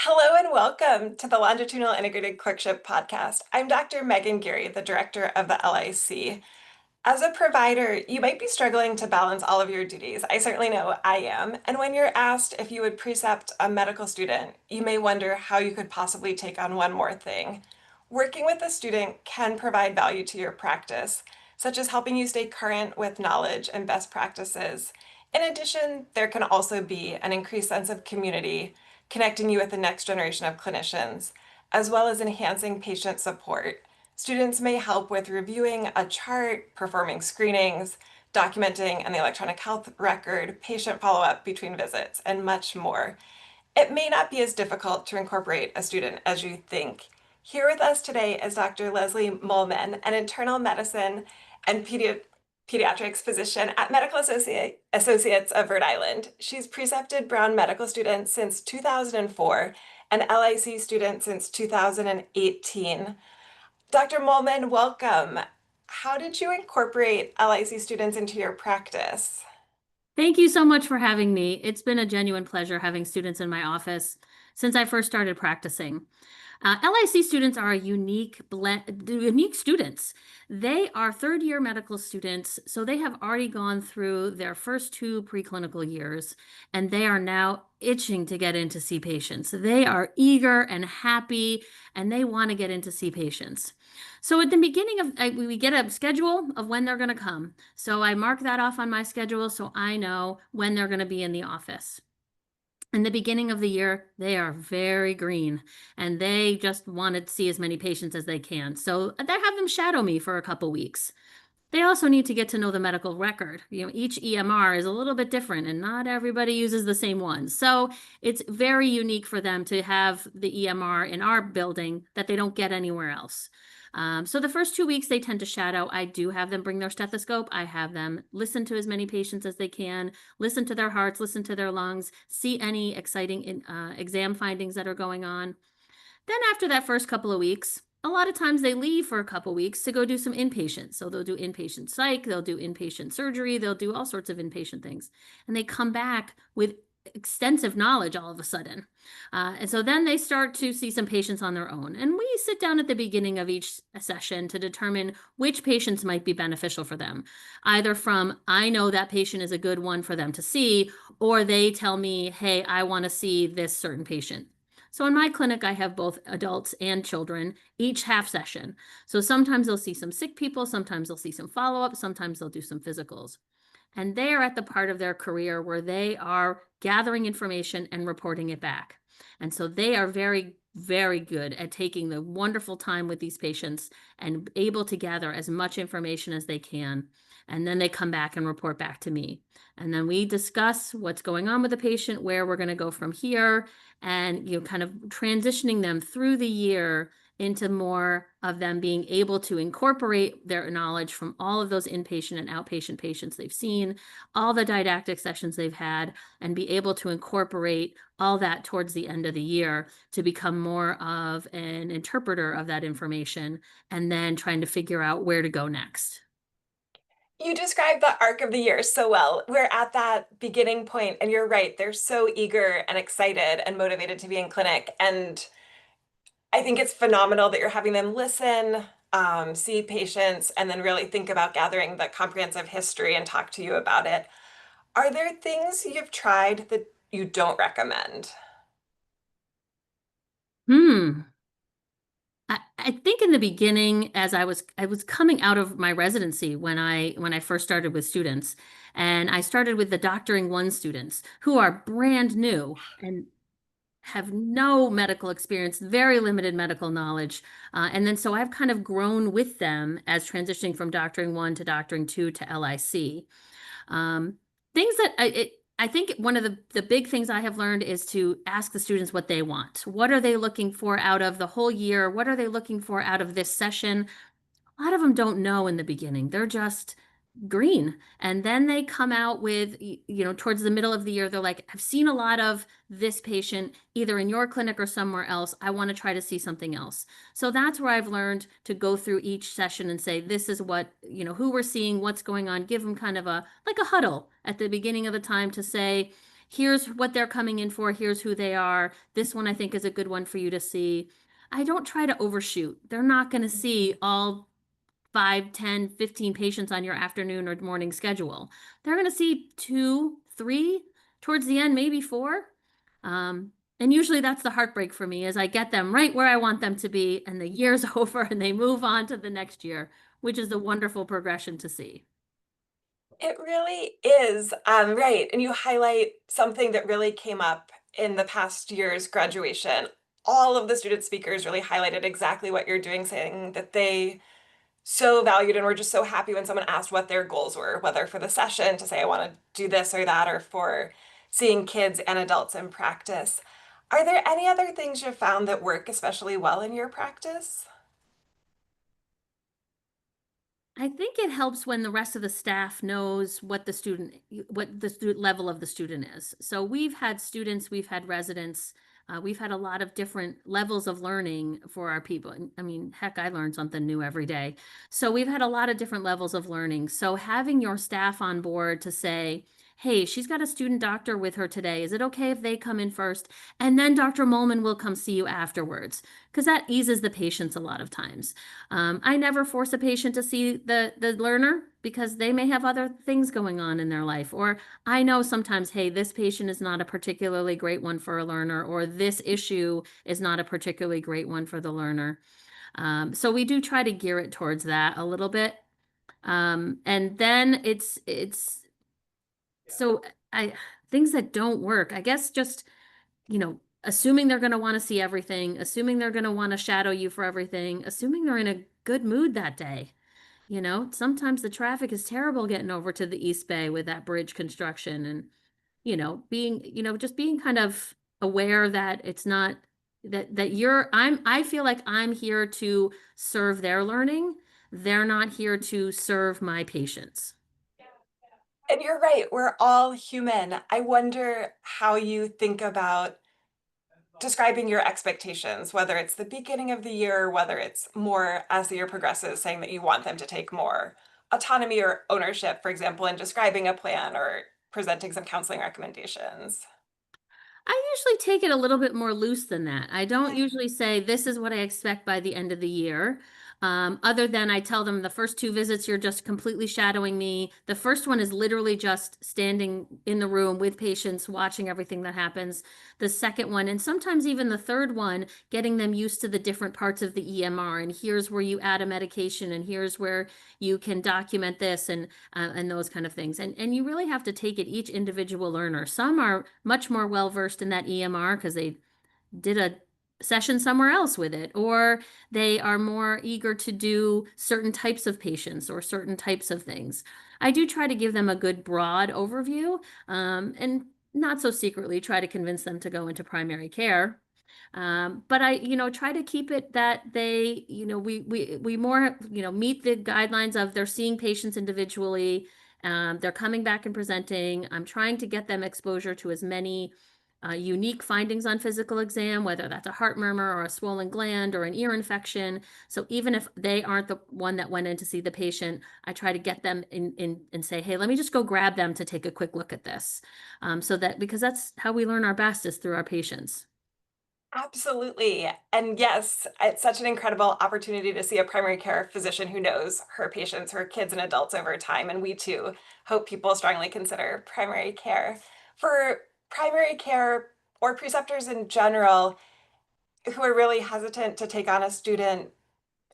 Hello and welcome to the Longitudinal Integrated Clerkship Podcast. I'm Dr. Meghan Geary, the director of the LIC. As a provider, you might be struggling to balance all of your duties. I certainly know I am. And when you're asked if you would precept a medical student, you may wonder how you could possibly take on one more thing. Working with a student can provide value to your practice, such as helping you stay current with knowledge and best practices. In addition, there can also be an increased sense of community, connecting you with the next generation of clinicians, as well as enhancing patient support. Students may help with reviewing a chart, performing screenings, documenting an electronic health record, patient follow-up between visits, and much more. It may not be as difficult to incorporate a student as you think. Here with us today is Dr. Leslie Mohlman, an internal medicine and pediatrics physician at Associates of Rhode Island. She's precepted Brown medical students since 2004 and LIC students since 2018. Dr. Mohlman, welcome. How did you incorporate LIC students into your practice? Thank you so much for having me. It's been a genuine pleasure having students in my office since I first started practicing. LIC students are a unique students. They are third-year medical students, so they have already gone through their first two preclinical years, and they are now itching to get in to see patients. They are eager and happy, and they want to get in to see patients. So at the beginning of, we get a schedule of when they're going to come. So I mark that off on my schedule so I know when they're going to be in the office. In the beginning of the year, they are very green and they just want to see as many patients as they can. So I have them shadow me for a couple weeks. They also need to get to know the medical record. Each EMR is a little bit different and not everybody uses the same one. So it's very unique for them to have the EMR in our building that they don't get anywhere else. So the first 2 weeks they tend to shadow. I do have them bring their stethoscope. I have them listen to as many patients as they can, listen to their hearts, listen to their lungs, see any exciting exam findings that are going on. Then after that first couple of weeks, a lot of times they leave for a couple of weeks to go do some inpatient. So they'll do inpatient psych, they'll do inpatient surgery, they'll do all sorts of inpatient things. And they come back with extensive knowledge all of a sudden. And so then they start to see some patients on their own. And we sit down at the beginning of each session to determine which patients might be beneficial for them, either from, I know that patient is a good one for them to see, or they tell me, hey, I want to see this certain patient. So in my clinic, I have both adults and children, each half session. So sometimes they'll see some sick people, sometimes they'll see some follow-up, sometimes they'll do some physicals. And they are at the part of their career where they are gathering information and reporting it back. And so they are very, very good at taking the wonderful time with these patients and able to gather as much information as they can. And then they come back and report back to me. And then we discuss what's going on with the patient, where we're going to go from here, and kind of transitioning them through the year into more of them being able to incorporate their knowledge from all of those inpatient and outpatient patients they've seen, all the didactic sessions they've had, and be able to incorporate all that towards the end of the year to become more of an interpreter of that information, and then trying to figure out where to go next. You described the arc of the year so well. We're at that beginning point, and you're right. They're so eager and excited and motivated to be in clinic. And I think it's phenomenal that you're having them listen, see patients, and then really think about gathering the comprehensive history and talk to you about it. Are there things you've tried that you don't recommend? Hmm. I think in the beginning, as I was coming out of my residency when I first started with students, and I started with the doctoring one students who are brand new and have no medical experience, very limited medical knowledge. And then so I've kind of grown with them as transitioning from doctoring one to doctoring two to LIC. Things that I think one of the big things I have learned is to ask the students what they want. What are they looking for out of the whole year? What are they looking for out of this session? A lot of them don't know in the beginning. They're just green. And then they come out with, towards the middle of the year, they're like, I've seen a lot of this patient either in your clinic or somewhere else. I want to try to see something else. So that's where I've learned to go through each session and say, this is what, who we're seeing, what's going on, give them kind of like a huddle at the beginning of the time to say, here's what they're coming in for, here's who they are. This one I think is a good one for you to see. I don't try to overshoot. They're not going to see all 5, 10, 15 patients on your afternoon or morning schedule. They're going to see 2, 3, towards the end, maybe 4. Um, and usually that's the heartbreak for me is I get them right where I want them to be and the year's over and they move on to the next year, which is a wonderful progression to see. It really is, right, and you highlight something that really came up in the past year's graduation. All of the student speakers really highlighted exactly what you're doing, saying that they so valued and were just so happy when someone asked what their goals were, whether for the session to say, I want to do this or that, or for seeing kids and adults in practice. Are there any other things you've found that work especially well in your practice? I think it helps when the rest of the staff knows what the student level of the student is. So we've had students, we've had residents, we've had a lot of different levels of learning for our people. And I mean, heck, I learn something new every day. So we've had a lot of different levels of learning. So having your staff on board to say, hey, she's got a student doctor with her today. Is it okay if they come in first? And then Dr. Mohlman will come see you afterwards, because that eases the patients a lot of times. I never force a patient to see the learner because they may have other things going on in their life. Or I know sometimes, hey, this patient is not a particularly great one for a learner, or this issue is not a particularly great one for the learner. So we do try to gear it towards that a little bit. And then it's so I things that don't work, I guess just, assuming they're going to want to see everything, assuming they're going to want to shadow you for everything, assuming they're in a good mood that day. Sometimes the traffic is terrible getting over to the East Bay with that bridge construction and, just being kind of aware that it's not that I feel like I'm here to serve their learning. They're not here to serve my patients. And you're right, we're all human. I wonder how you think about describing your expectations, whether it's the beginning of the year, whether it's more as the year progresses, saying that you want them to take more autonomy or ownership, for example, in describing a plan or presenting some counseling recommendations. I usually take it a little bit more loose than that. I don't usually say, this is what I expect by the end of the year. Other than I tell them the first 2 visits, you're just completely shadowing me. The first one is literally just standing in the room with patients, watching everything that happens. The second one, and sometimes even the third one, getting them used to the different parts of the EMR. And here's where you add a medication, and here's where you can document this, and those kind of things. And you really have to take it each individual learner. Some are much more well versed in that EMR because they did a session somewhere else with it, or they are more eager to do certain types of patients or certain types of things. I do try to give them a good broad overview, and not so secretly try to convince them to go into primary care. But I, try to keep it that they, we more, meet the guidelines of they're seeing patients individually. They're coming back and presenting. I'm trying to get them exposure to as many unique findings on physical exam, whether that's a heart murmur or a swollen gland or an ear infection. So even if they aren't the one that went in to see the patient, I try to get them in and say, hey, let me just go grab them to take a quick look at this. Because that's how we learn our best is through our patients. Absolutely. And yes, it's such an incredible opportunity to see a primary care physician who knows her patients, her kids and adults over time. And we too hope people strongly consider primary care. For primary care or preceptors in general who are really hesitant to take on a student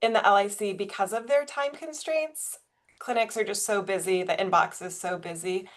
in the LIC because of their time constraints, clinics are just so busy, the inbox is so busy.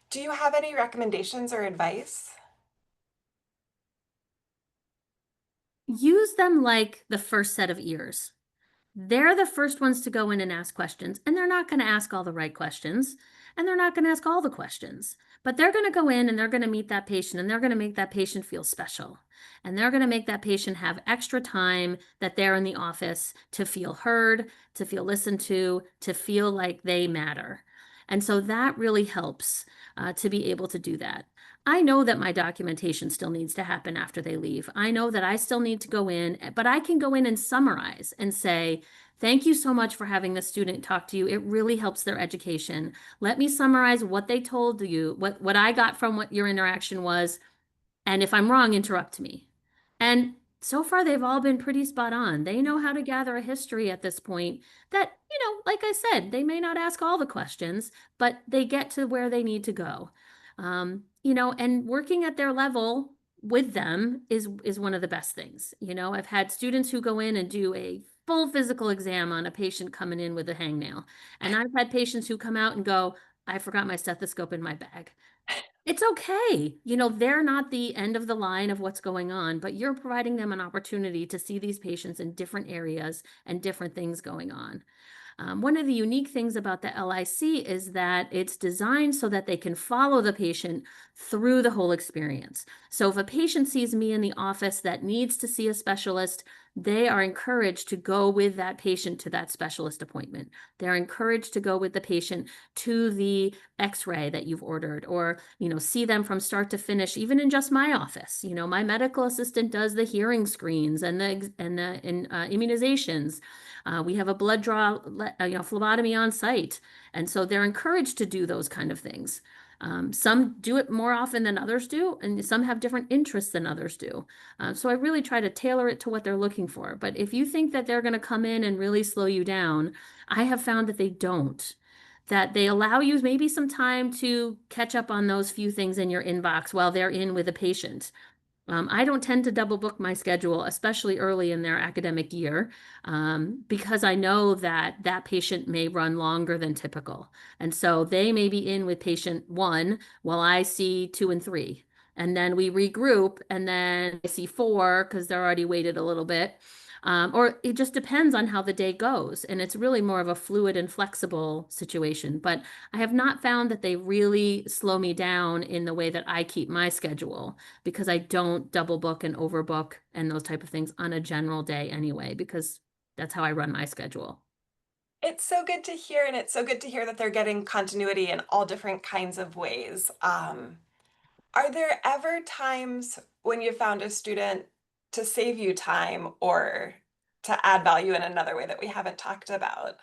Do you have any recommendations or advice? Use them like the first set of ears. They're the first ones to go in and ask questions, and they're not going to ask all the right questions, and they're not going to ask all the questions, but they're going to go in and they're going to meet that patient, and they're going to make that patient feel special. And they're going to make that patient have extra time that they're in the office to feel heard, to feel listened to feel like they matter. And so that really helps to be able to do that. I know that my documentation still needs to happen after they leave. I know that I still need to go in, but I can go in and summarize and say, thank you so much for having the student talk to you. It really helps their education. Let me summarize what they told you, what I got from what your interaction was, and if I'm wrong, interrupt me. And so far, they've all been pretty spot on. They know how to gather a history at this point that, like I said, they may not ask all the questions, but they get to where they need to go. And working at their level with them is one of the best things. I've had students who go in and do a full physical exam on a patient coming in with a hangnail. And I've had patients who come out and go, I forgot my stethoscope in my bag. It's okay. They're not the end of the line of what's going on, but you're providing them an opportunity to see these patients in different areas and different things going on. One of the unique things about the LIC is that it's designed so that they can follow the patient through the whole experience. So if a patient sees me in the office that needs to see a specialist, they are encouraged to go with that patient to that specialist appointment. They're encouraged to go with the patient to the x-ray that you've ordered, or see them from start to finish, even in just my office. My medical assistant does the hearing screens and the immunizations. We have a blood draw, phlebotomy on site. And so they're encouraged to do those kind of things. Some do it more often than others do, and some have different interests than others do. So I really try to tailor it to what they're looking for. But if you think that they're going to come in and really slow you down, I have found that they don't. That they allow you maybe some time to catch up on those few things in your inbox while they're in with a patient. I don't tend to double book my schedule, especially early in their academic year, because I know that that patient may run longer than typical. And so they may be in with patient one while I see two and three. And then we regroup, and then I see four because they're already waited a little bit. Or it just depends on how the day goes. And it's really more of a fluid and flexible situation. But I have not found that they really slow me down in the way that I keep my schedule, because I don't double book and overbook and those type of things on a general day anyway, because that's how I run my schedule. It's so good to hear, and it's so good to hear that they're getting continuity in all different kinds of ways. Are there ever times when you found a student to save you time or to add value in another way that we haven't talked about?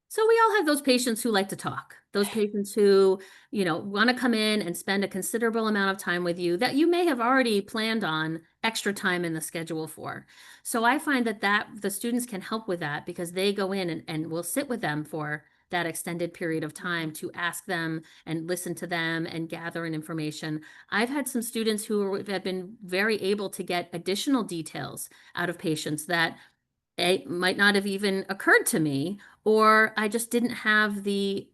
So we all have those patients who like to talk, those patients who, want to come in and spend a considerable amount of time with you that you may have already planned on extra time in the schedule for. So I find that the students can help with that because they go in and we'll sit with them for that extended period of time to ask them and listen to them and gather in information. I've had some students who have been very able to get additional details out of patients that it might not have even occurred to me, or I just didn't have the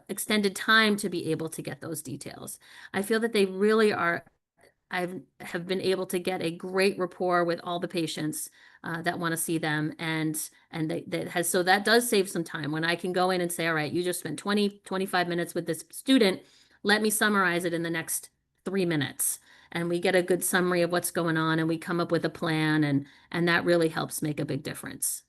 extended time to be able to get those details. I feel that they really are. Have been able to get a great rapport with all the patients that want to see them, and that has, so that does save some time when I can go in and say, all right, you just spent 25 minutes with this student. Let me summarize it in the next 3 minutes. And we get a good summary of what's going on, and we come up with a plan, and that really helps make a big difference.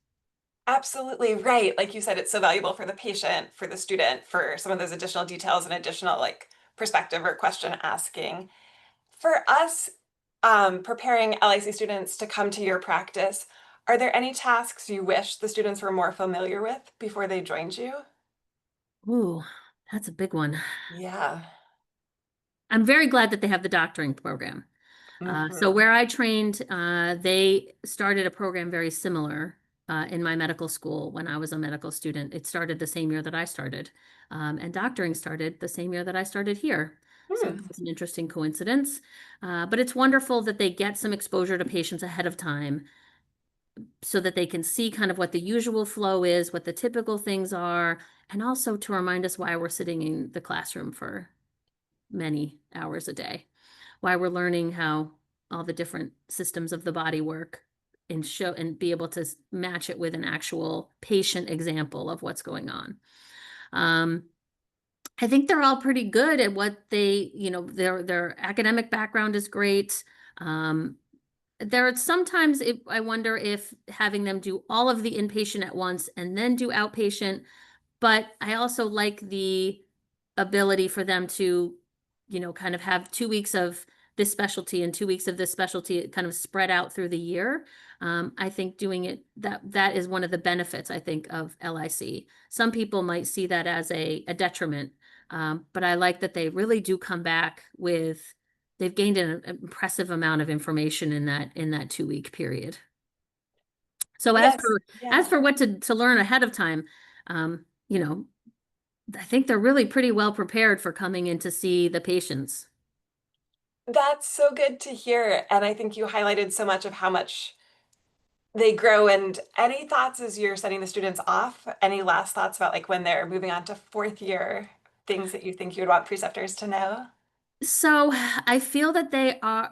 Absolutely right. Like you said, it's so valuable for the patient, for the student, for some of those additional details and additional like perspective or question asking. For us, preparing LIC students to come to your practice, are there any tasks you wish the students were more familiar with before they joined you? Ooh, that's a big one. Yeah. I'm very glad that they have the doctoring program. So Hmm. where I trained, they started a program very similar in my medical school when I was a medical student. It started the same year that I started, and doctoring started the same year that I started here. So Hmm. that was an interesting coincidence. But it's wonderful that they get some exposure to patients ahead of time so that they can see kind of what the usual flow is, what the typical things are, and also to remind us why we're sitting in the classroom for many hours a day, why we're learning how all the different systems of the body work, and show and be able to match it with an actual patient example of what's going on. Um, I think they're all pretty good at what their academic background is great. Um, there are sometimes I wonder if having them do all of the inpatient at once and then do outpatient, but I also like the ability for them to kind of have 2 weeks of this specialty and 2 weeks of this specialty kind of spread out through the year. I think doing it that is one of the benefits, I think, of LIC. Some people might see that as a detriment, but I like that they really do come back with they've gained an impressive amount of information in that 2 week period. So Yes, as yeah. for what to learn ahead of time, you know, I think they're really pretty well prepared for coming in to see the patients. That's so good to hear. And I think you highlighted so much of how much they grow. And any thoughts as you're sending the students off? Any last thoughts about like when they're moving on to fourth year, things that you think you would want preceptors to know? So I feel that they are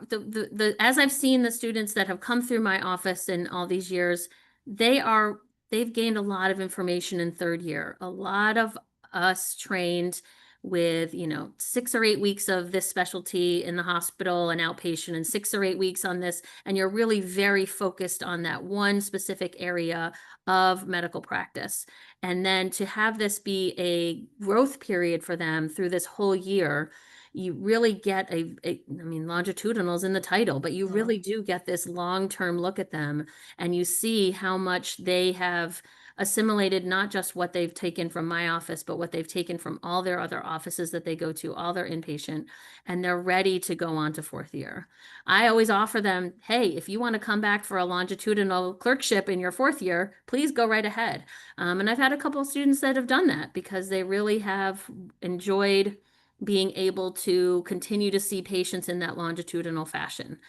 as I've seen the students that have come through my office in all these years, they've gained a lot of information in third year. A lot of us trained with, 6 or 8 weeks of this specialty in the hospital and outpatient and 6 or 8 weeks on this, and you're really very focused on that one specific area of medical practice. And then to have this be a growth period for them through this whole year, you really get I mean, longitudinal's in the title, but you really Mhm. do get this long-term look at them, and you see how much they have assimilated not just what they've taken from my office, but what they've taken from all their other offices that they go to, all their inpatient, and they're ready to go on to fourth year. I always offer them, hey, if you want to come back for a longitudinal clerkship in your fourth year, please go right ahead. And I've had a couple of students that have done that because they really have enjoyed being able to continue to see patients in that longitudinal fashion.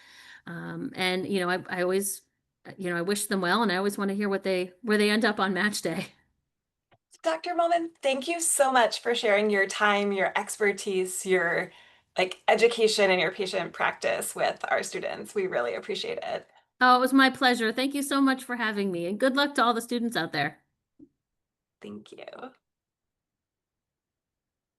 And I always, I wish them well, and I always want to hear where they end up on match day. Dr. Mohlman, thank you so much for sharing your time, your expertise, your like education and your patient practice with our students. We really appreciate it. Oh, it was my pleasure. Thank you so much for having me, and good luck to all the students out there. Thank you.